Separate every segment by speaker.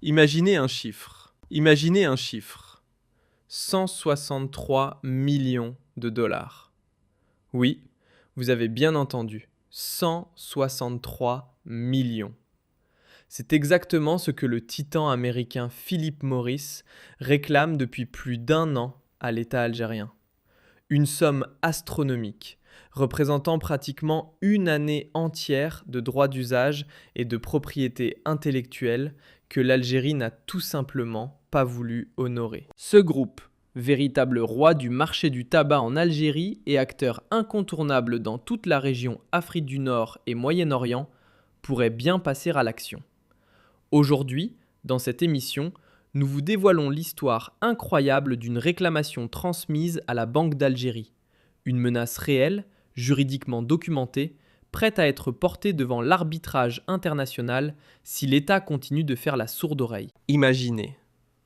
Speaker 1: Imaginez un chiffre. Imaginez un chiffre. 163 millions de dollars. Oui, vous avez bien entendu. 163 millions. C'est exactement ce que le titan américain Philip Morris réclame depuis plus d'1 an à l'État algérien. Une somme astronomique, représentant pratiquement une année entière de droits d'usage et de propriété intellectuelle que l'Algérie n'a tout simplement pas voulu honorer. Ce groupe, véritable roi du marché du tabac en Algérie et acteur incontournable dans toute la région Afrique du Nord et Moyen-Orient, pourrait bien passer à l'action. Aujourd'hui, dans cette émission, nous vous dévoilons l'histoire incroyable d'une réclamation transmise à la Banque d'Algérie. Une menace réelle, juridiquement documentée, prête à être portée devant l'arbitrage international si l'État continue de faire la sourde oreille. Imaginez,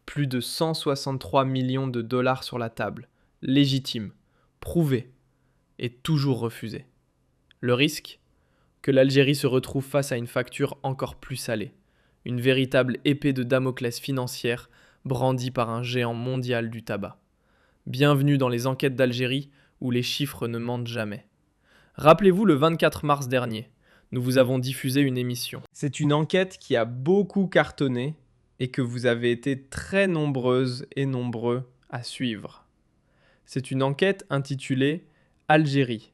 Speaker 1: plus de 163 millions de dollars sur la table, légitime, prouvé, et toujours refusé. Le risque ? Que l'Algérie se retrouve face à une facture encore plus salée. Une véritable épée de Damoclès financière brandie par un géant mondial du tabac. Bienvenue dans les enquêtes d'Algérie où les chiffres ne mentent jamais. Rappelez-vous le 24 mars dernier, nous vous avons diffusé une émission. C'est une enquête qui a beaucoup cartonné et que vous avez été très nombreuses et nombreux à suivre. C'est une enquête intitulée Algérie,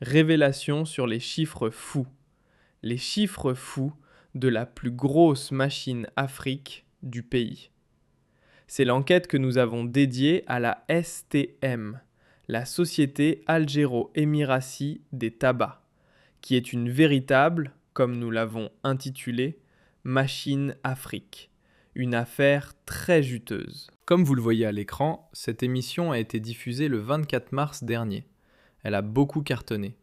Speaker 1: révélation sur les chiffres fous. Les chiffres fous de la plus grosse machine Afrique du pays. C'est l'enquête que nous avons dédiée à la STM, la Société Algéro-Émiratie des Tabacs, qui est une véritable, comme nous l'avons intitulée, machine Afrique, une affaire très juteuse. Comme vous le voyez à l'écran, cette émission a été diffusée le 24 mars dernier. Elle a beaucoup cartonné.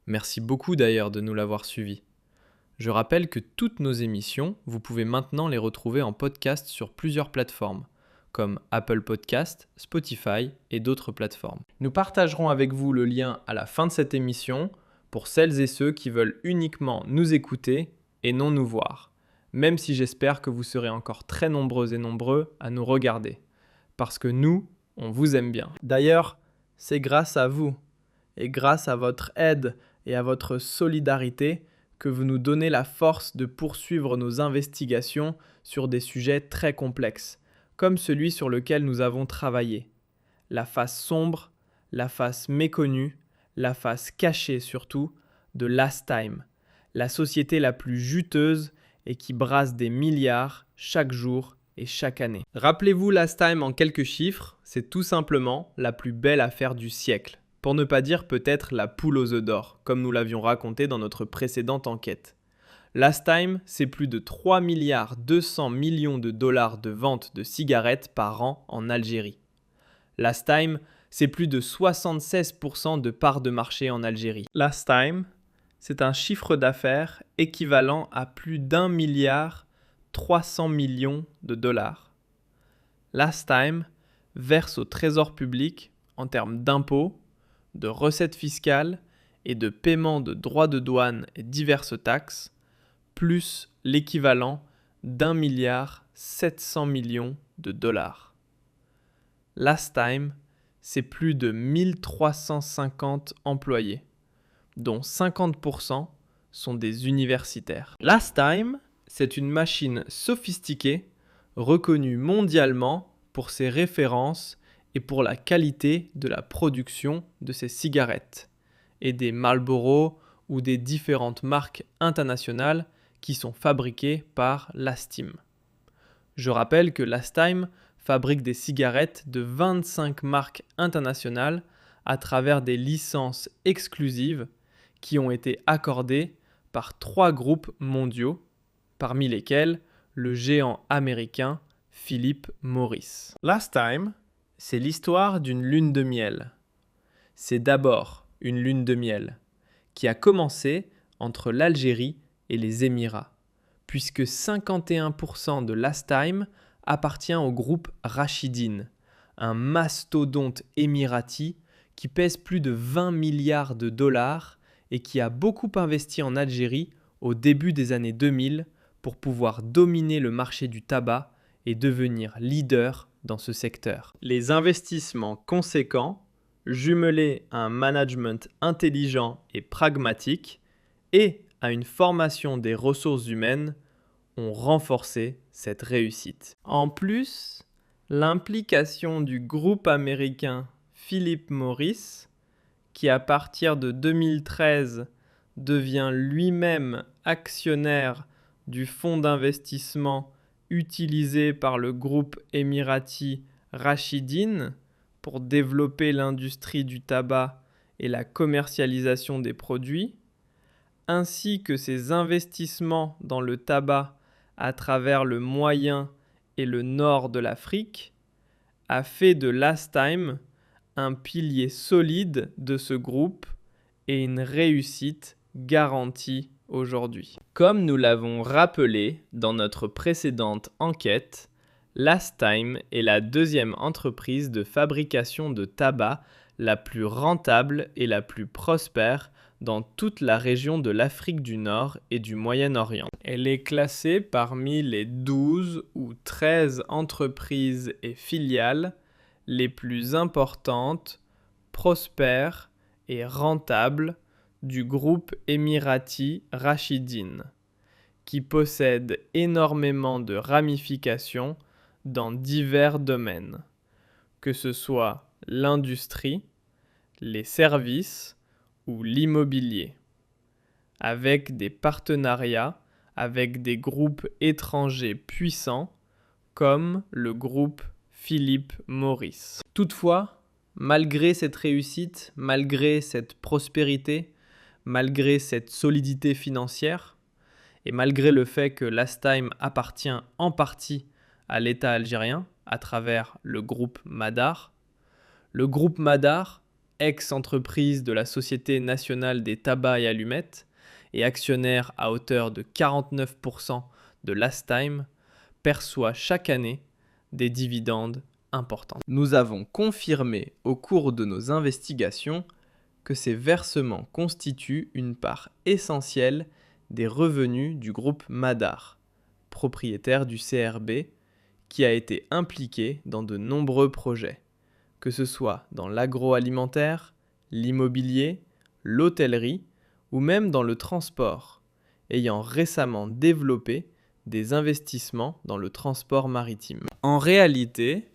Speaker 1: Merci beaucoup d'ailleurs de nous l'avoir suivie. Je rappelle que toutes nos émissions, vous pouvez maintenant les retrouver en podcast sur plusieurs plateformes, comme Apple Podcast, Spotify et d'autres plateformes. Nous partagerons avec vous le lien à la fin de cette émission pour celles et ceux qui veulent uniquement nous écouter et non nous voir, même si j'espère que vous serez encore très nombreux et nombreux à nous regarder, parce que nous, on vous aime bien. D'ailleurs, c'est grâce à vous, et grâce à votre aide et à votre solidarité, que vous nous donnez la force de poursuivre nos investigations sur des sujets très complexes, comme celui sur lequel nous avons travaillé. La face sombre, la face méconnue, la face cachée surtout, de Lastime, la société la plus juteuse et qui brasse des milliards chaque jour et chaque année. Rappelez-vous Lastime en quelques chiffres, c'est tout simplement la plus belle affaire du siècle. Pour ne pas dire peut-être la poule aux œufs d'or, comme nous l'avions raconté dans notre précédente enquête. Lastime, c'est plus de 3 milliards 200 millions de dollars de ventes de cigarettes par an en Algérie. Lastime, c'est plus de 76% de parts de marché en Algérie. Lastime, c'est un chiffre d'affaires équivalent à plus d'1 milliard 300 millions de dollars. Lastime verse au trésor public, en termes d'impôts, de recettes fiscales et de paiement de droits de douane et diverses taxes, plus l'équivalent d'1 milliard 700 millions de dollars. Lastime, c'est plus de 1350 employés, dont 50% sont des universitaires. Lastime, c'est une machine sophistiquée, reconnue mondialement pour ses références et pour la qualité de la production de ses cigarettes et des Marlboro ou des différentes marques internationales qui sont fabriquées par Lastime. Je rappelle que Lastime fabrique des cigarettes de 25 marques internationales à travers des licences exclusives qui ont été accordées par 3 groupes mondiaux, parmi lesquels le géant américain Philip Morris. Lastime, c'est l'histoire d'une lune de miel. C'est d'abord une lune de miel qui a commencé entre l'Algérie et les Émirats, puisque 51% de Lastime appartient au groupe Rachidine, un mastodonte émirati qui pèse plus de 20 milliards de dollars et qui a beaucoup investi en Algérie au début des années 2000 pour pouvoir dominer le marché du tabac et devenir leader dans ce secteur. Les investissements conséquents, jumelés à un management intelligent et pragmatique et à une formation des ressources humaines, ont renforcé cette réussite. En plus, l'implication du groupe américain Philip Morris, qui à partir de 2013 devient lui-même actionnaire du fonds d'investissement utilisé par le groupe émirati Rashidin pour développer l'industrie du tabac et la commercialisation des produits, ainsi que ses investissements dans le tabac à travers le moyen et le nord de l'Afrique, a fait de Lastime un pilier solide de ce groupe et une réussite garantie aujourd'hui. Comme nous l'avons rappelé dans notre précédente enquête, Lastime est la deuxième entreprise de fabrication de tabac la plus rentable et la plus prospère dans toute la région de l'Afrique du Nord et du Moyen-Orient. Elle est classée parmi les 12 ou 13 entreprises et filiales les plus importantes, prospères et rentables du groupe émirati Rashidin, qui possède énormément de ramifications dans divers domaines, que ce soit l'industrie, les services ou l'immobilier, avec des partenariats avec des groupes étrangers puissants comme le groupe Philip Morris. Toutefois, malgré cette réussite, malgré cette prospérité, malgré cette solidité financière, et malgré le fait que Lastime appartient en partie à l'État algérien à travers le groupe Madar, ex-entreprise de la Société nationale des tabacs et allumettes et actionnaire à hauteur de 49% de Lastime, perçoit chaque année des dividendes importants. Nous avons confirmé au cours de nos investigations que ces versements constituent une part essentielle des revenus du groupe Madar, propriétaire du CRB, qui a été impliqué dans de nombreux projets, que ce soit dans l'agroalimentaire, l'immobilier, l'hôtellerie ou même dans le transport, ayant récemment développé des investissements dans le transport maritime. En réalité,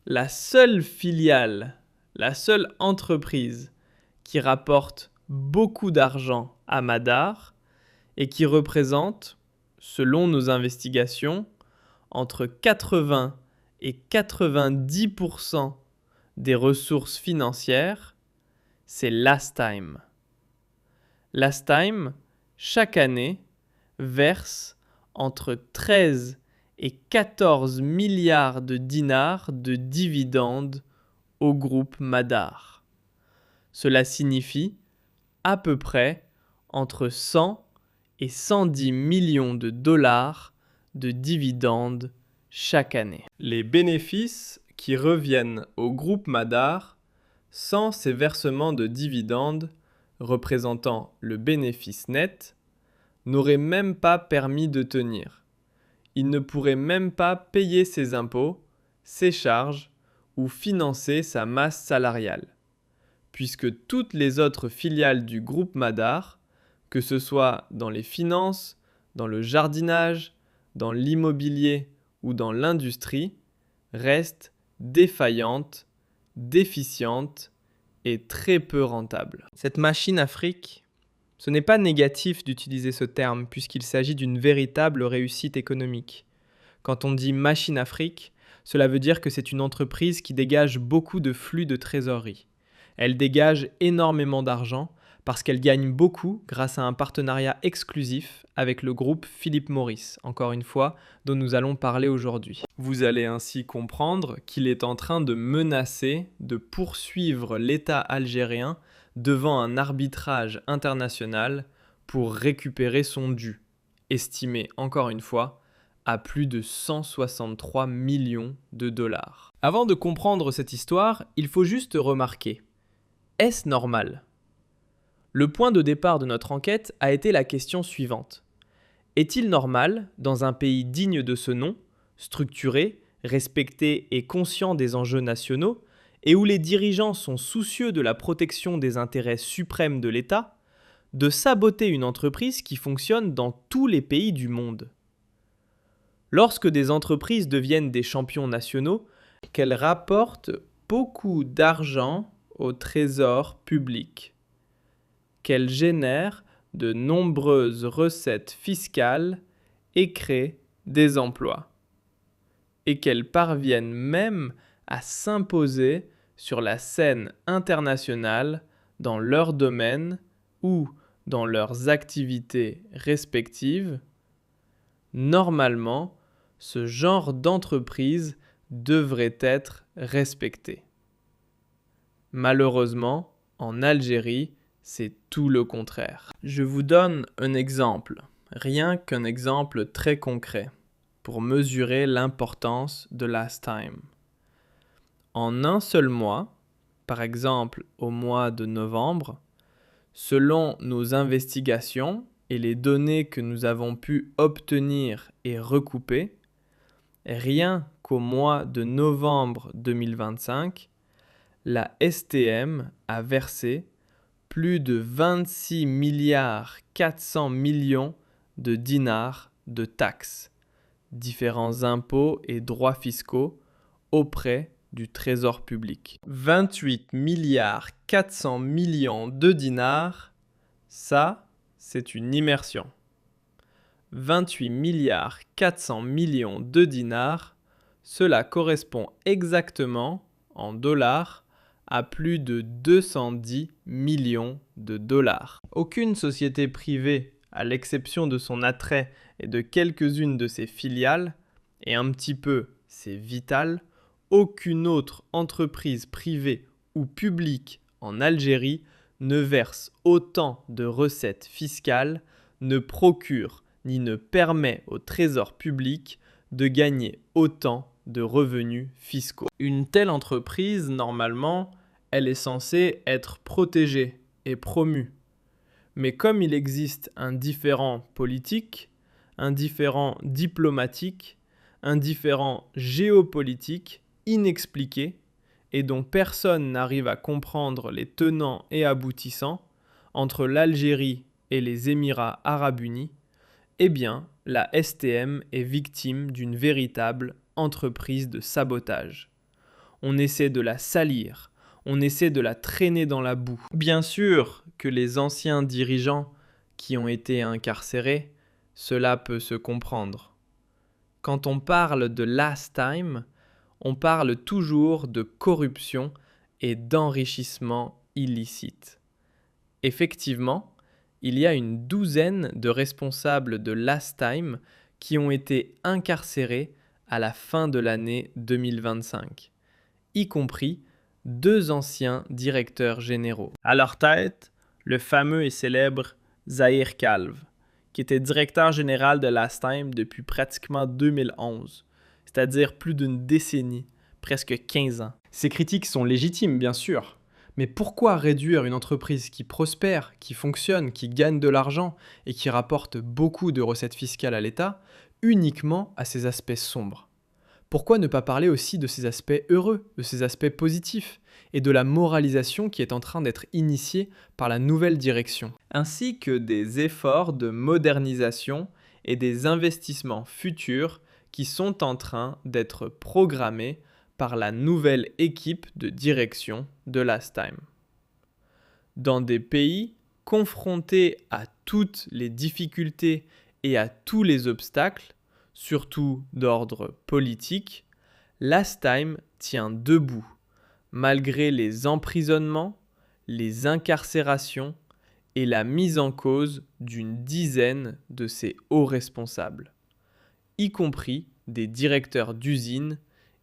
Speaker 1: la seule filiale, la seule entreprise qui rapporte beaucoup d'argent à Madar et qui représente, selon nos investigations, entre 80 et 90% des ressources financières, c'est Lastime. Lastime, chaque année, verse entre 13 et 14 milliards de dinars de dividendes au groupe Madar. Cela signifie à peu près entre 100 et 110 millions de dollars de dividendes chaque année. Les bénéfices qui reviennent au groupe Madar sans ces versements de dividendes représentant le bénéfice net n'auraient même pas permis de tenir. Il ne pourrait même pas payer ses impôts, ses charges ou financer sa masse salariale, puisque toutes les autres filiales du groupe Madar, que ce soit dans les finances, dans le jardinage, dans l'immobilier ou dans l'industrie, restent défaillantes, déficientes et très peu rentables. Cette machine Afrique, ce n'est pas négatif d'utiliser ce terme puisqu'il s'agit d'une véritable réussite économique. Quand on dit machine Afrique, cela veut dire que c'est une entreprise qui dégage beaucoup de flux de trésorerie. Elle dégage énormément d'argent parce qu'elle gagne beaucoup grâce à un partenariat exclusif avec le groupe Philip Morris, encore une fois, dont nous allons parler aujourd'hui. Vous allez ainsi comprendre qu'il est en train de menacer de poursuivre l'État algérien devant un arbitrage international pour récupérer son dû, estimé encore une fois à plus de 163 millions de dollars. Avant de comprendre cette histoire, il faut juste remarquer, est-ce normal ? Le point de départ de notre enquête a été la question suivante. Est-il normal, dans un pays digne de ce nom, structuré respecté et conscient des enjeux nationaux, et où les dirigeants sont soucieux de la protection des intérêts suprêmes de l'État, de saboter une entreprise qui fonctionne dans tous les pays du monde. Lorsque des entreprises deviennent des champions nationaux, qu'elles rapportent beaucoup d'argent au trésor public, qu'elles génèrent de nombreuses recettes fiscales et créent des emplois, et qu'elles parviennent même à s'imposer sur la scène internationale dans leur domaine ou dans leurs activités respectives, normalement, ce genre d'entreprise devrait être respecté. Malheureusement, en Algérie, c'est tout le contraire. Je vous donne un exemple, rien qu'un exemple très concret, pour mesurer l'importance de Last Time. En un seul mois, par exemple au mois de novembre, selon nos investigations et les données que nous avons pu obtenir et recouper, rien qu'au mois de novembre 2025, la STM a versé plus de 26 milliards 400 millions de dinars de taxes, différents impôts et droits fiscaux auprès du trésor public. 28 milliards 400 millions de dinars, ça, c'est une immersion. 28 milliards 400 millions de dinars, cela correspond exactement, en dollars, à plus de 210 millions de dollars. Aucune société privée, à l'exception de son attrait et de quelques-unes de ses filiales, et un petit peu c'est vital, aucune autre entreprise privée ou publique en Algérie ne verse autant de recettes fiscales, ne procure ni ne permet au trésor public de gagner autant de revenus fiscaux. Une telle entreprise, normalement, elle est censée être protégée et promue. Mais comme il existe un différend politique, un différend diplomatique, un différend géopolitique inexpliqué et dont personne n'arrive à comprendre les tenants et aboutissants entre l'Algérie et les Émirats arabes unis, eh bien, la STM est victime d'une véritable entreprise de sabotage. On essaie de la salir, on essaie de la traîner dans la boue. Bien sûr que les anciens dirigeants qui ont été incarcérés, cela peut se comprendre. Quand on parle de Last Time, on parle toujours de corruption et d'enrichissement illicite. Effectivement, il y a une douzaine de responsables de Last Time qui ont été incarcérés à la fin de l'année 2025, y compris 2 anciens directeurs généraux. À leur tête, le fameux et célèbre Zahir Kalv, qui était directeur général de Last Time depuis pratiquement 2011, c'est-à-dire plus d'une décennie, presque 15 ans. Ces critiques sont légitimes, bien sûr. Mais pourquoi réduire une entreprise qui prospère, qui fonctionne, qui gagne de l'argent et qui rapporte beaucoup de recettes fiscales à l'État uniquement à ses aspects sombres ? Pourquoi ne pas parler aussi de ses aspects heureux, de ses aspects positifs et de la moralisation qui est en train d'être initiée par la nouvelle direction, ainsi que des efforts de modernisation et des investissements futurs qui sont en train d'être programmés par la nouvelle équipe de direction de Last Time. Dans des pays confrontés à toutes les difficultés et à tous les obstacles, surtout d'ordre politique, Last Time tient debout, malgré les emprisonnements, les incarcérations et la mise en cause d'une dizaine de ses hauts responsables, y compris des directeurs d'usines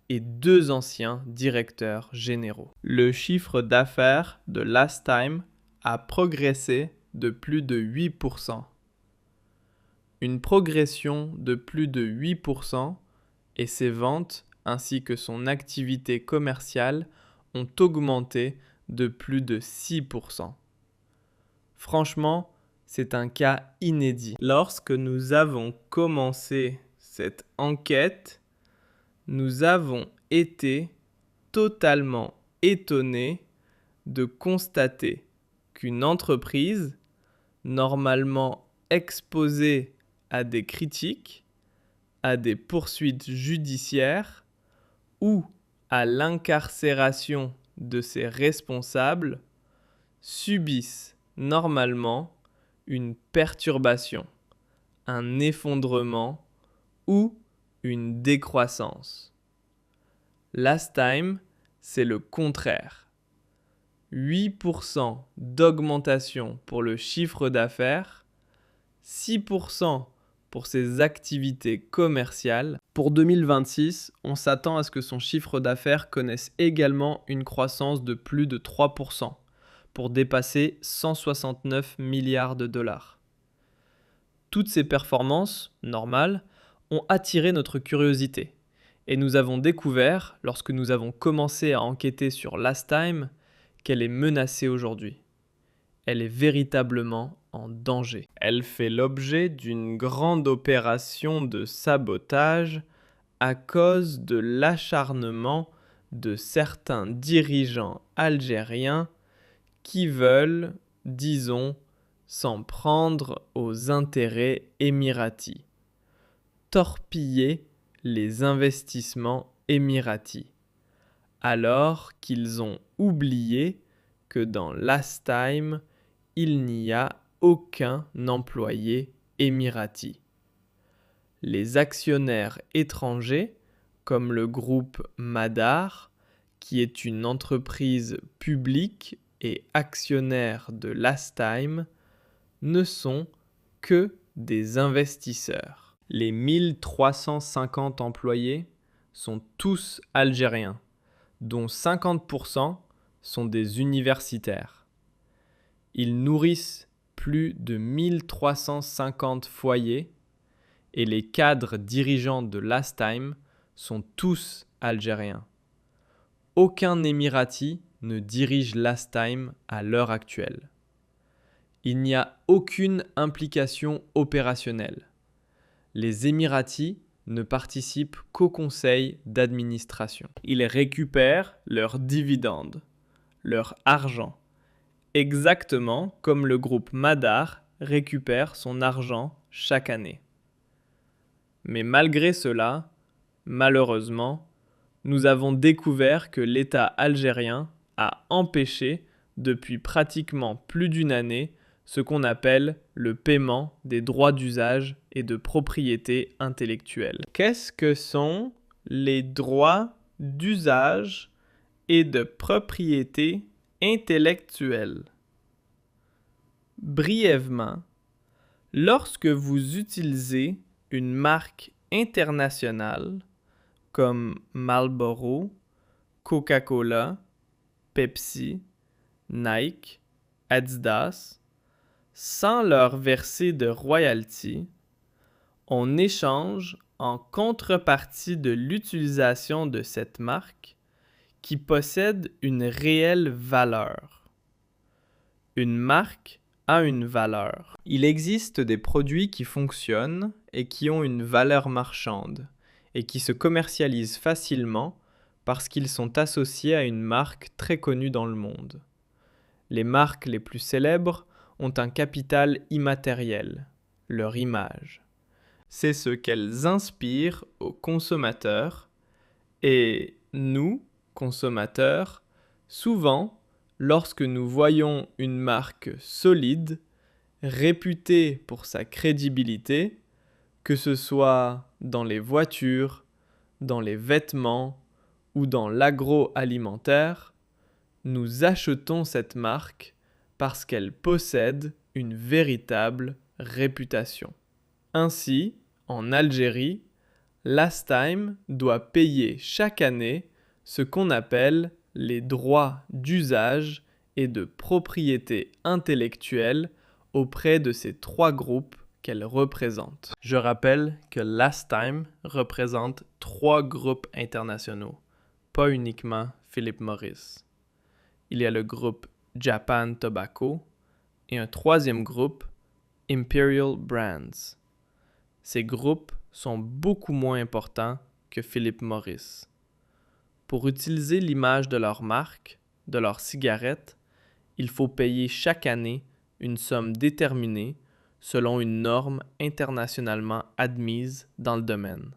Speaker 1: et 2 anciens directeurs généraux. Le chiffre d'affaires de Last Time a progressé de plus de 8%. Une progression de plus de 8% et ses ventes ainsi que son activité commerciale ont augmenté de plus de 6%. Franchement, c'est un cas inédit. Lorsque nous avons commencé cette enquête, Nous avons été totalement étonnés de constater qu'une entreprise, normalement exposée à des critiques, à des poursuites judiciaires ou à l'incarcération de ses responsables, subisse normalement une perturbation, un effondrement ou une décroissance. Last Time, c'est le contraire. 8% d'augmentation pour le chiffre d'affaires, 6% pour ses activités commerciales. Pour 2026, on s'attend à ce que son chiffre d'affaires connaisse également une croissance de plus de 3% pour dépasser 169 milliards de dollars. Toutes ces performances, normales, ont attiré notre curiosité. Et nous avons découvert, lorsque nous avons commencé à enquêter sur Last Time, qu'elle est menacée aujourd'hui. Elle est véritablement en danger. Elle fait l'objet d'une grande opération de sabotage à cause de l'acharnement de certains dirigeants algériens qui veulent, disons, s'en prendre aux intérêts émiratis, torpiller les investissements émiratis, alors qu'ils ont oublié que dans Last Time, il n'y a aucun employé émirati. Les actionnaires étrangers, comme le groupe Madar, qui est une entreprise publique et actionnaire de Last Time, ne sont que des investisseurs. Les 1350 employés sont tous algériens, dont 50% sont des universitaires. Ils nourrissent plus de 1350 foyers et les cadres dirigeants de Last Time sont tous algériens. Aucun émirati ne dirige Last Time à l'heure actuelle. Il n'y a aucune implication opérationnelle. Les émiratis ne participent qu'au conseil d'administration. Ils récupèrent leurs dividendes, leur argent, exactement comme le groupe Madar récupère son argent chaque année. Mais malgré cela, malheureusement, nous avons découvert que l'État algérien a empêché, depuis pratiquement plus d'une année, ce qu'on appelle le paiement des droits d'usage et de propriété intellectuelle. Qu'est-ce que sont les droits d'usage et de propriété intellectuelle? Brièvement, lorsque vous utilisez une marque internationale comme Marlboro, Coca-Cola, Pepsi, Nike, Adidas, sans leur verser de royalties, on échange en contrepartie de l'utilisation de cette marque qui possède une réelle valeur. Une marque a une valeur. Il existe des produits qui fonctionnent et qui ont une valeur marchande et qui se commercialisent facilement parce qu'ils sont associés à une marque très connue dans le monde. Les marques les plus célèbres ont un capital immatériel, leur image. C'est ce qu'elles inspirent aux consommateurs et nous, consommateurs, souvent, lorsque nous voyons une marque solide, réputée pour sa crédibilité, que ce soit dans les voitures, dans les vêtements ou dans l'agroalimentaire, nous achetons cette marque parce qu'elle possède une véritable réputation. Ainsi, en Algérie, Last Time doit payer chaque année ce qu'on appelle les droits d'usage et de propriété intellectuelle auprès de ces trois groupes qu'elle représente. Je rappelle que Last Time représente 3 groupes internationaux, pas uniquement Philip Morris. Il y a le groupe Japan Tobacco et un troisième groupe, Imperial Brands. Ces groupes sont beaucoup moins importants que Philip Morris. Pour utiliser l'image de leur marque, de leurs cigarettes, il faut payer chaque année une somme déterminée selon une norme internationalement admise dans le domaine.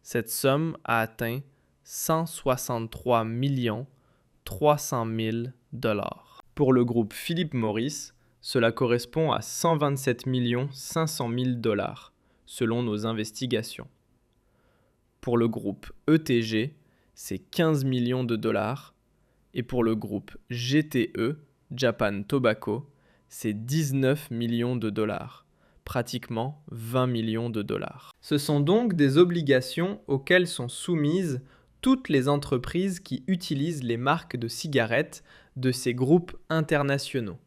Speaker 1: Cette somme a atteint 163 300 000 $. Pour le groupe Philip Morris, cela correspond à 127 500 000 $, selon nos investigations. Pour le groupe ETG, c'est 15 millions de dollars, et pour le groupe GTE, Japan Tobacco, c'est 19 millions de dollars, pratiquement 20 millions de dollars. Ce sont donc des obligations auxquelles sont soumises toutes les entreprises qui utilisent les marques de cigarettes de ces groupes internationaux,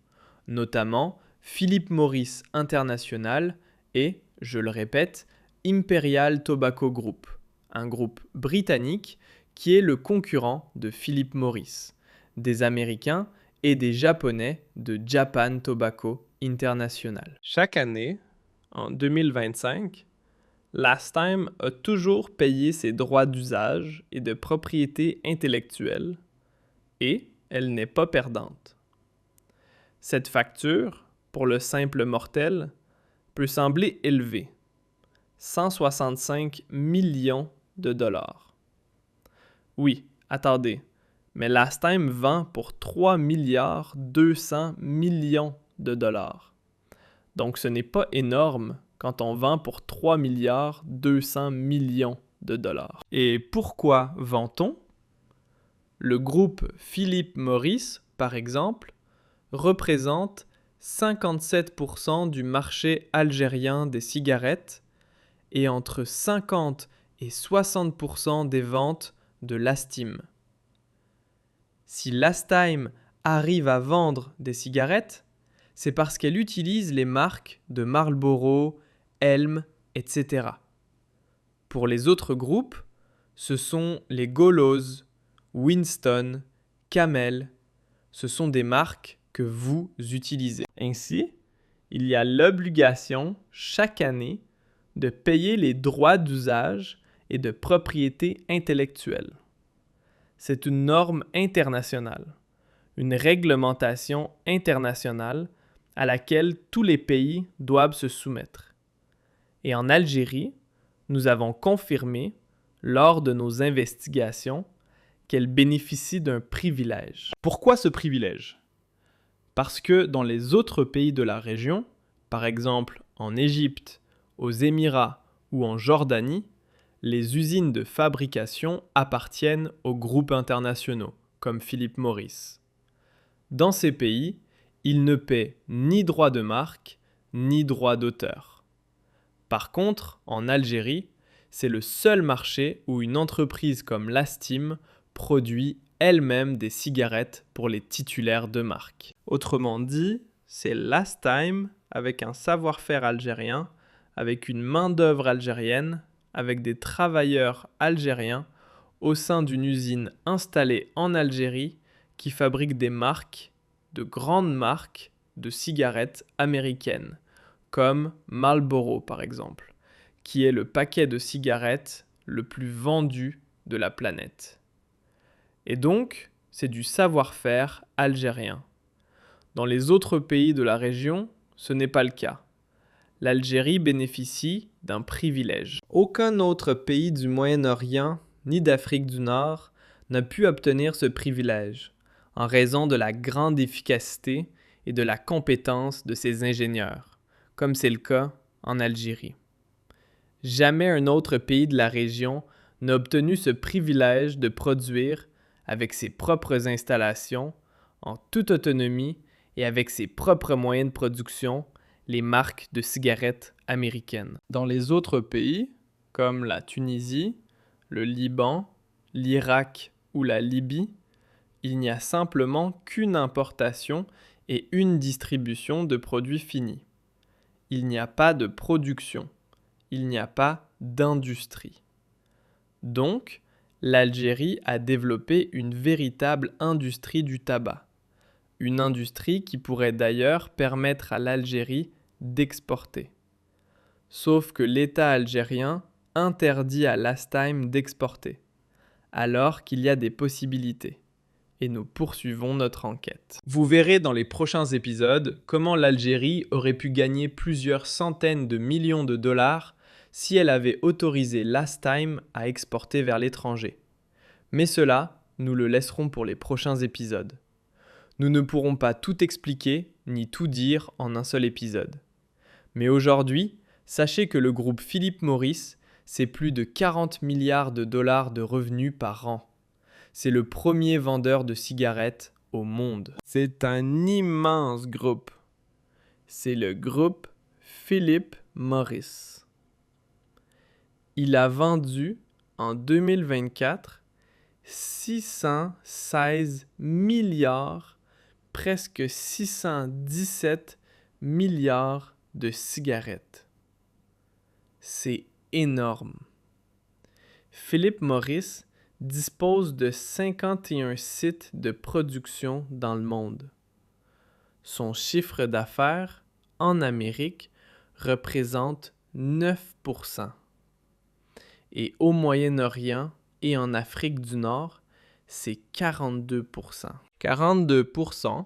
Speaker 1: notamment Philip Morris International et, je le répète, Imperial Tobacco Group, un groupe britannique qui est le concurrent de Philip Morris, des Américains et des Japonais de Japan Tobacco International. Chaque année, en 2025, Last Time a toujours payé ses droits d'usage et de propriété intellectuelle et elle n'est pas perdante. Cette facture, pour le simple mortel, peut sembler élevée, 165 millions de dollars. Oui, attendez, mais Last Time vend pour 3 milliards 200 millions de dollars. Donc ce n'est pas énorme quand on vend pour 3 milliards 200 millions de dollars. Et pourquoi vend-on? Le groupe Philip Morris, par exemple, représente 57% du marché algérien des cigarettes et entre 50 et 60% des ventes de Last Time. Si Last Time arrive à vendre des cigarettes, c'est parce qu'elle utilise les marques de Marlboro, Elm, etc. Pour les autres groupes, ce sont les Golos, Winston, Camel. Ce sont des marques que vous utilisez. Ainsi, il y a l'obligation chaque année de payer les droits d'usage et de propriété intellectuelle. C'est une norme internationale, une réglementation internationale à laquelle tous les pays doivent se soumettre. Et en Algérie, nous avons confirmé, lors de nos investigations, qu'elle bénéficie d'un privilège. Pourquoi ce privilège? Parce que dans les autres pays de la région, par exemple en Égypte, aux Émirats ou en Jordanie, les usines de fabrication appartiennent aux groupes internationaux, comme Philip Morris. Dans ces pays, ils ne paient ni droit de marque, ni droit d'auteur. Par contre, en Algérie, c'est le seul marché où une entreprise comme Last Time produit elle-même des cigarettes pour les titulaires de marque. Autrement dit, c'est Last Time avec un savoir-faire algérien, avec une main-d'œuvre algérienne, avec des travailleurs algériens au sein d'une usine installée en Algérie qui fabrique des marques, de grandes marques de cigarettes américaines, comme Marlboro par exemple, qui est le paquet de cigarettes le plus vendu de la planète. Et donc, c'est du savoir-faire algérien. Dans les autres pays de la région, ce n'est pas le cas. L'Algérie bénéficie d'un privilège. Aucun autre pays du Moyen-Orient ni d'Afrique du Nord n'a pu obtenir ce privilège en raison de la grande efficacité et de la compétence de ses ingénieurs, comme c'est le cas en Algérie. Jamais un autre pays de la région n'a obtenu ce privilège de produire, avec ses propres installations, en toute autonomie et avec ses propres moyens de production, les marques de cigarettes américaines. Dans les autres pays, comme la Tunisie, le Liban, l'Irak ou la Libye, il n'y a simplement qu'une importation et une distribution de produits finis. Il n'y a pas de production, il n'y a pas d'industrie. Donc, l'Algérie a développé une véritable industrie du tabac. Une industrie qui pourrait d'ailleurs permettre à l'Algérie d'exporter. Sauf que l'État algérien interdit à Lastime d'exporter, alors qu'il y a des possibilités. Et nous poursuivons notre enquête. Vous verrez dans les prochains épisodes comment l'Algérie aurait pu gagner plusieurs centaines de millions de dollars si elle avait autorisé Lastime à exporter vers l'étranger. Mais cela, nous le laisserons pour les prochains épisodes. Nous ne pourrons pas tout expliquer ni tout dire en un seul épisode. Mais aujourd'hui, sachez que le groupe Philip Morris, c'est plus de 40 milliards de dollars de revenus par an. C'est le premier vendeur de cigarettes au monde. C'est un immense groupe. C'est le groupe Philip Morris. Il a vendu en 2024 616 milliards, presque 617 milliards de cigarettes. C'est énorme. Philip Morris dispose de 51 sites de production dans le monde. Son chiffre d'affaires en Amérique représente 9%. Et au Moyen-Orient et en Afrique du Nord, c'est 42%. 42%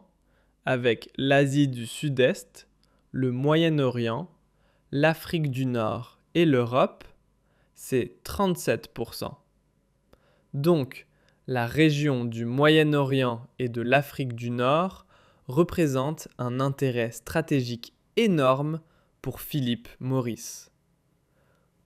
Speaker 1: avec l'Asie du Sud-Est, le Moyen-Orient, l'Afrique du Nord et l'Europe, c'est 37%. Donc, la région du Moyen-Orient et de l'Afrique du Nord représente un intérêt stratégique énorme pour Philip Morris.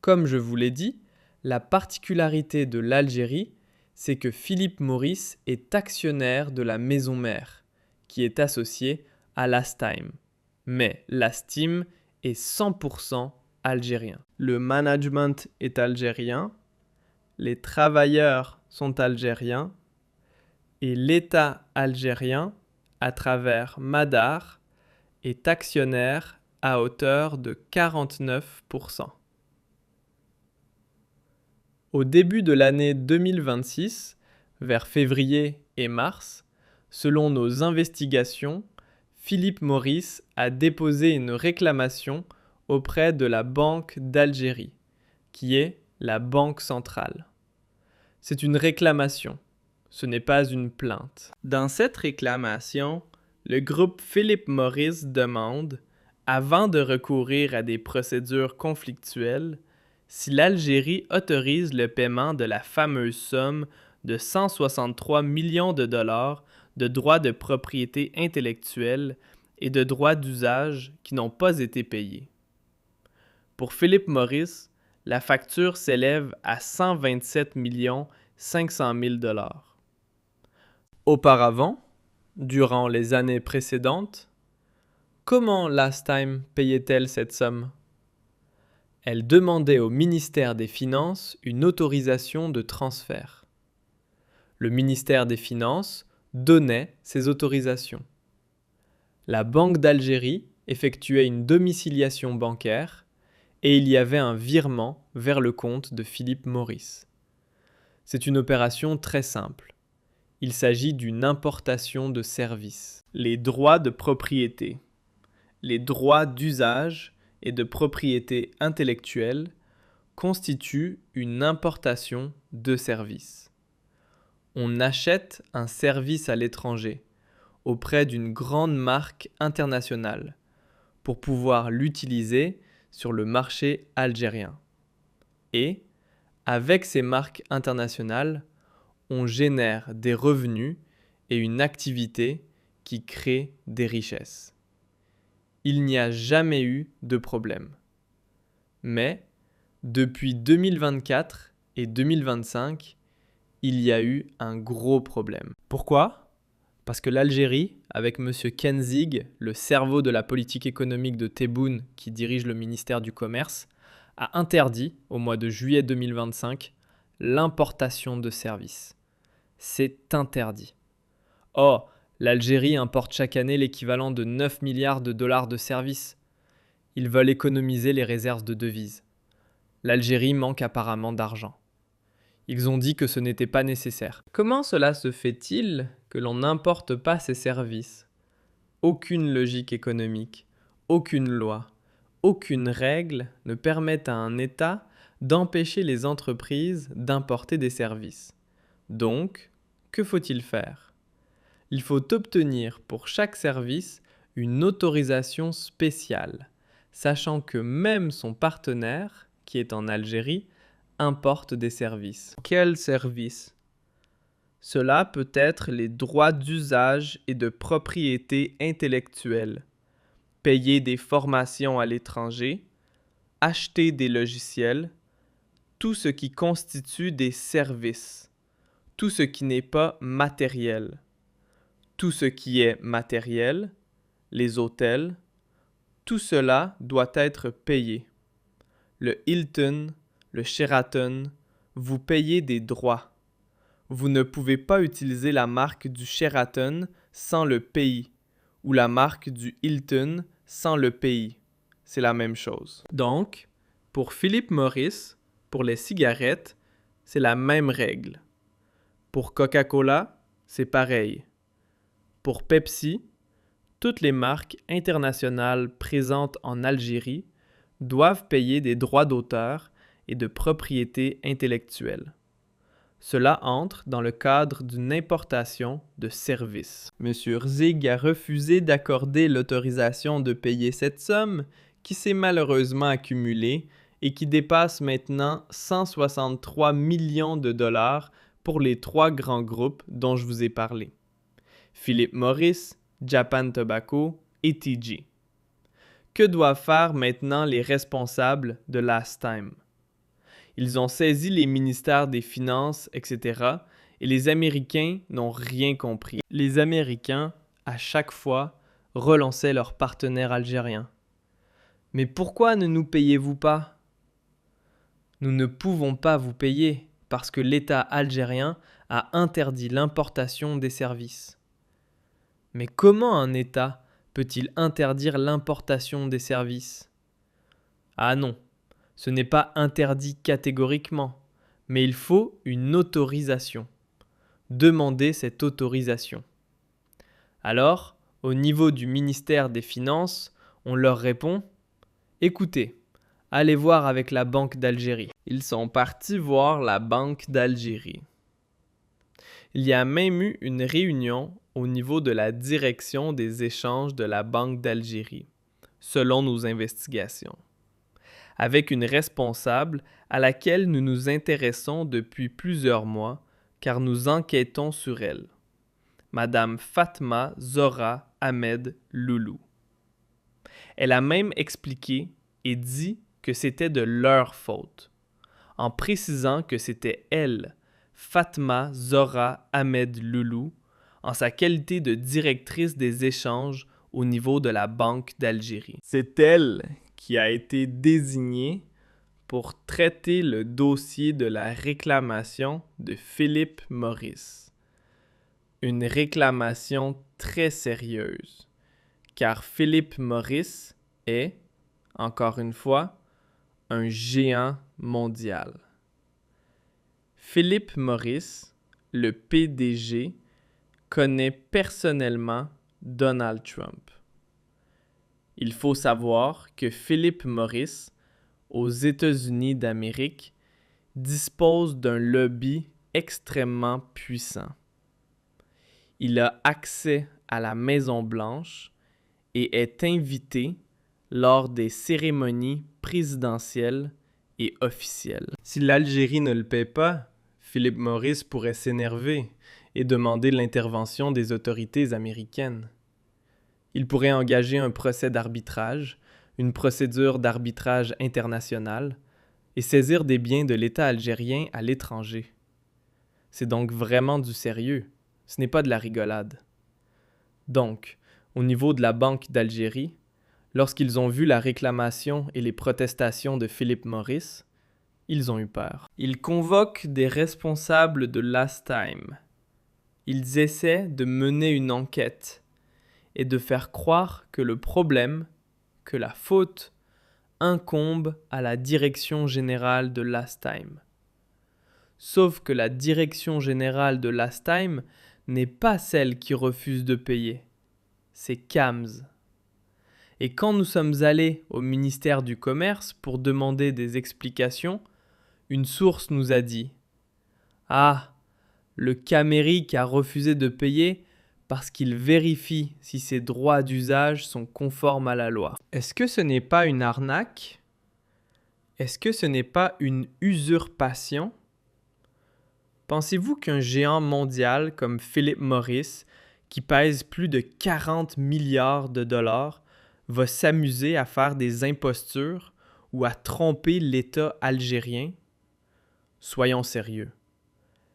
Speaker 1: Comme je vous l'ai dit, la particularité de l'Algérie, c'est que Philip Morris est actionnaire de la maison mère, qui est associée à Lastime. Mais Lastime est 100% algérien. Le management est algérien, les travailleurs sont algériens et l'État algérien, à travers Madar, est actionnaire à hauteur de 49%. Au début de l'année 2026, vers février et mars, selon nos investigations, Philip Morris a déposé une réclamation auprès de la Banque d'Algérie, qui est la Banque centrale. C'est une réclamation, ce n'est pas une plainte. Dans cette réclamation, le groupe Philip Morris demande, avant de recourir à des procédures conflictuelles, si l'Algérie autorise le paiement de la fameuse somme de 163 millions de dollars de droits de propriété intellectuelle et de droits d'usage qui n'ont pas été payés. Pour Philip Morris, la facture s'élève à 127 500 000 dollars. Auparavant, durant les années précédentes, comment Lastime payait-elle cette somme? Elle demandait au ministère des Finances une autorisation de transfert. Le ministère des Finances donnait ces autorisations. La Banque d'Algérie effectuait une domiciliation bancaire et il y avait un virement vers le compte de Philip Morris. C'est une opération très simple. Il s'agit d'une importation de services. Les droits de propriété, les droits d'usage et de propriété intellectuelle constituent une importation de services. On achète un service à l'étranger auprès d'une grande marque internationale pour pouvoir l'utiliser sur le marché algérien. Et, avec ces marques internationales, on génère des revenus et une activité qui crée des richesses. Il n'y a jamais eu de problème. Mais, depuis 2024 et 2025, il y a eu un gros problème. Pourquoi ? Parce que l'Algérie, avec M. Kenzig, le cerveau de la politique économique de Tebboune qui dirige le ministère du Commerce, a interdit, au mois de juillet 2025, l'importation de services. C'est interdit. Or, l'Algérie importe chaque année l'équivalent de 9 milliards de dollars de services. Ils veulent économiser les réserves de devises. L'Algérie manque apparemment d'argent. Ils ont dit que ce n'était pas nécessaire. Comment cela se fait-il que l'on n'importe pas ces services ? Aucune logique économique, aucune loi, aucune règle ne permet à un État d'empêcher les entreprises d'importer des services. Donc, que faut-il faire? Il faut obtenir pour chaque service une autorisation spéciale, sachant que même son partenaire, qui est en Algérie, importe des services. Quels services? Cela peut être les droits d'usage et de propriété intellectuelle, payer des formations à l'étranger, acheter des logiciels, tout ce qui constitue des services, tout ce qui n'est pas matériel. Tout ce qui est matériel, les hôtels, tout cela doit être payé. Le Hilton, le Sheraton, vous payez des droits. Vous ne pouvez pas utiliser la marque du Sheraton sans le pays, ou la marque du Hilton sans le pays. C'est la même chose. Donc, pour Philip Morris, pour les cigarettes, c'est la même règle. Pour Coca-Cola, c'est pareil. Pour Pepsi, toutes les marques internationales présentes en Algérie doivent payer des droits d'auteur et de propriété intellectuelle. Cela entre dans le cadre d'une importation de services. M. Zig a refusé d'accorder l'autorisation de payer cette somme qui s'est malheureusement accumulée et qui dépasse maintenant 163 millions de dollars pour les 3 grands groupes dont je vous ai parlé. Philip Morris, Japan Tobacco et TG. Que doivent faire maintenant les responsables de Last Time? Ils ont saisi les ministères des Finances, etc. et les Américains n'ont rien compris. Les Américains, à chaque fois, relançaient leurs partenaires algériens. Mais pourquoi ne nous payez-vous pas? Nous ne pouvons pas vous payer parce que l'État algérien a interdit l'importation des services. Mais comment un État peut-il interdire l'importation des services? Ah non, ce n'est pas interdit catégoriquement, mais il faut une autorisation. Demandez cette autorisation. Alors, au niveau du ministère des Finances, on leur répond « Écoutez, allez voir avec la Banque d'Algérie. » Ils sont partis voir la Banque d'Algérie. Il y a même eu une réunion au niveau de la direction des échanges de la Banque d'Algérie, selon nos investigations, avec une responsable à laquelle nous nous intéressons depuis plusieurs mois car nous enquêtons sur elle, Madame Fatma Zora Ahmed Loulou. Elle a même expliqué et dit que c'était de leur faute, en précisant que c'était elle, Fatma Zora Ahmed Loulou, en sa qualité de directrice des échanges au niveau de la Banque d'Algérie. C'est elle qui a été désignée pour traiter le dossier de la réclamation de Philip Morris. Une réclamation très sérieuse, car Philip Morris est, encore une fois, un géant mondial. Philip Morris, le PDG, connaît personnellement Donald Trump. Il faut savoir que Philip Morris, aux États-Unis d'Amérique, dispose d'un lobby extrêmement puissant. Il a accès à la Maison-Blanche et est invité lors des cérémonies présidentielles et officielles. Si l'Algérie ne le paie pas, Philip Morris pourrait s'énerver et demander l'intervention des autorités américaines. Il pourrait engager un procès d'arbitrage, une procédure d'arbitrage international, et saisir des biens de l'État algérien à l'étranger. C'est donc vraiment du sérieux, ce n'est pas de la rigolade. Donc, au niveau de la Banque d'Algérie, lorsqu'ils ont vu la réclamation et les protestations de Philip Morris, ils ont eu peur. Ils convoquent des responsables de Last Time. Ils essaient de mener une enquête et de faire croire que le problème, que la faute, incombe à la direction générale de Last Time. Sauf que la direction générale de Last Time n'est pas celle qui refuse de payer, c'est Kams. Et quand nous sommes allés au ministère du Commerce pour demander des explications, Une source nous a dit « Ah, le Camérique a refusé de payer parce qu'il vérifie si ses droits d'usage sont conformes à la loi. » Est-ce que ce n'est pas une arnaque? Est-ce que ce n'est pas une usurpation? Pensez-vous qu'un géant mondial comme Philip Morris, qui pèse plus de 40 milliards de dollars, va s'amuser à faire des impostures ou à tromper l'État algérien? Soyons sérieux.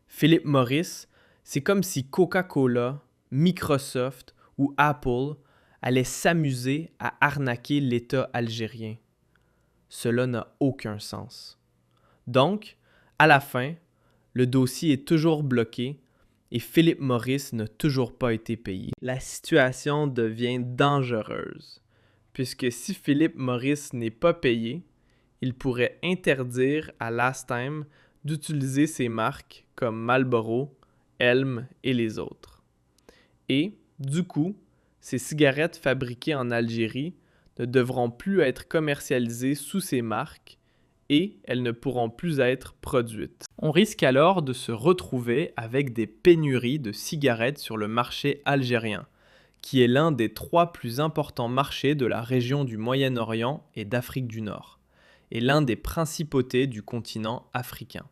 Speaker 1: Philip Morris, c'est comme si Coca-Cola, Microsoft ou Apple allaient s'amuser à arnaquer l'État algérien. Cela n'a aucun sens. Donc, à la fin, le dossier est toujours bloqué et Philip Morris n'a toujours pas été payé. La situation devient dangereuse, puisque si Philip Morris n'est pas payé, il pourrait interdire à Last Time d'utiliser ses marques comme Marlboro, Elm et les autres. Et, du coup, ces cigarettes fabriquées en Algérie ne devront plus être commercialisées sous ces marques et elles ne pourront plus être produites. On risque alors de se retrouver avec des pénuries de cigarettes sur le marché algérien, qui est l'un des 3 plus importants marchés de la région du Moyen-Orient et d'Afrique du Nord, et l'un des principautés du continent africain.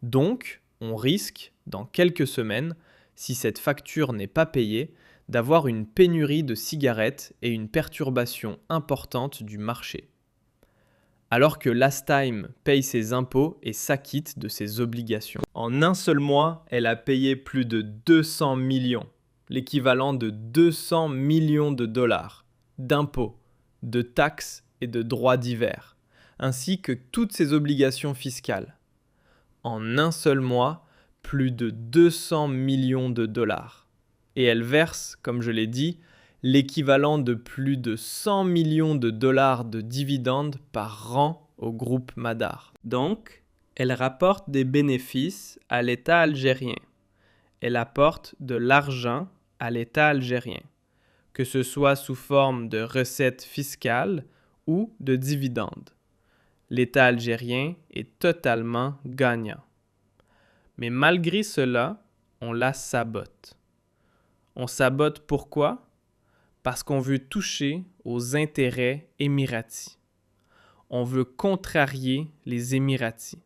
Speaker 1: Donc, on risque, dans quelques semaines, si cette facture n'est pas payée, d'avoir une pénurie de cigarettes et une perturbation importante du marché. Alors que Last Time paye ses impôts et s'acquitte de ses obligations. En un seul mois, elle a payé plus de 200 millions, l'équivalent de 200 millions de dollars, d'impôts, de taxes et de droits divers, ainsi que toutes ses obligations fiscales. En un seul mois, plus de 200 millions de dollars. Et elle verse, comme je l'ai dit, l'équivalent de plus de 100 millions de dollars de dividendes par an au groupe Madar. Donc, elle rapporte des bénéfices à l'État algérien. Elle apporte de l'argent à l'État algérien, que ce soit sous forme de recettes fiscales ou de dividendes. L'État algérien est totalement gagnant. Mais malgré cela, on la sabote. On sabote pourquoi? Parce qu'on veut toucher aux intérêts émiratis. On veut contrarier les Émiratis,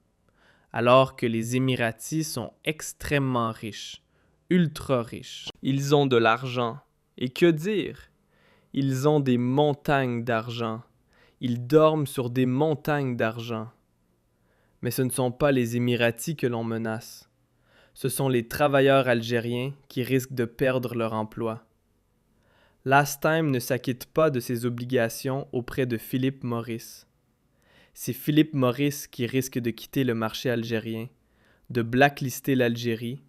Speaker 1: alors que les Émiratis sont extrêmement riches, ultra riches. Ils ont de l'argent. Et que dire? Ils ont des montagnes d'argent. Ils dorment sur des montagnes d'argent. Mais ce ne sont pas les Émiratis que l'on menace. Ce sont les travailleurs algériens qui risquent de perdre leur emploi. Last Time ne s'acquitte pas de ses obligations auprès de Philip Morris. C'est Philip Morris qui risque de quitter le marché algérien, de blacklister l'Algérie,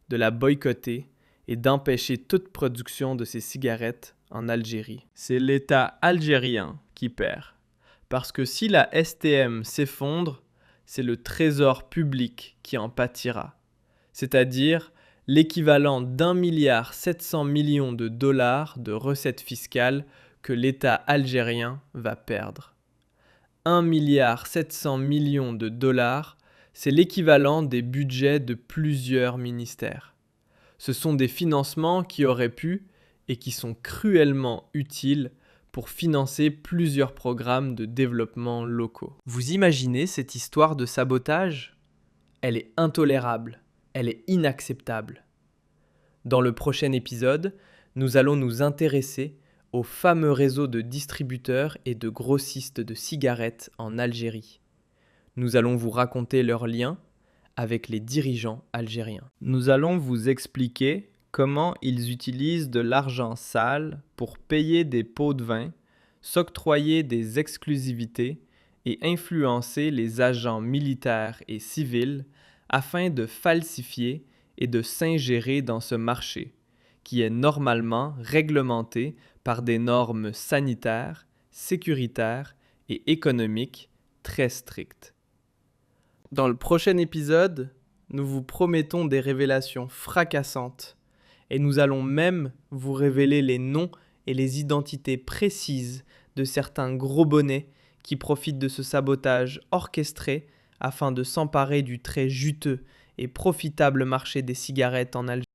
Speaker 1: de la boycotter et d'empêcher toute production de ses cigarettes en Algérie. C'est l'État algérien qui perd. Parce que si la STM s'effondre, c'est le trésor public qui en pâtira, c'est-à-dire l'équivalent d'1,7 milliard de dollars de recettes fiscales que l'État algérien va perdre. 1,7 milliard de dollars, c'est l'équivalent des budgets de plusieurs ministères. Ce sont des financements qui auraient pu et qui sont cruellement utiles pour financer plusieurs programmes de développement locaux. Vous imaginez cette histoire de sabotage? Elle est intolérable, elle est inacceptable. Dans le prochain épisode, nous allons nous intéresser au fameux réseau de distributeurs et de grossistes de cigarettes en Algérie. Nous allons vous raconter leurs liens avec les dirigeants algériens. Nous allons vous expliquer comment ils utilisent de l'argent sale pour payer des pots de vin, s'octroyer des exclusivités et influencer les agents militaires et civils afin de falsifier et de s'ingérer dans ce marché, qui est normalement réglementé par des normes sanitaires, sécuritaires et économiques très strictes. Dans le prochain épisode, nous vous promettons des révélations fracassantes et nous allons même vous révéler les noms et les identités précises de certains gros bonnets qui profitent de ce sabotage orchestré afin de s'emparer du très juteux et profitable marché des cigarettes en Algérie.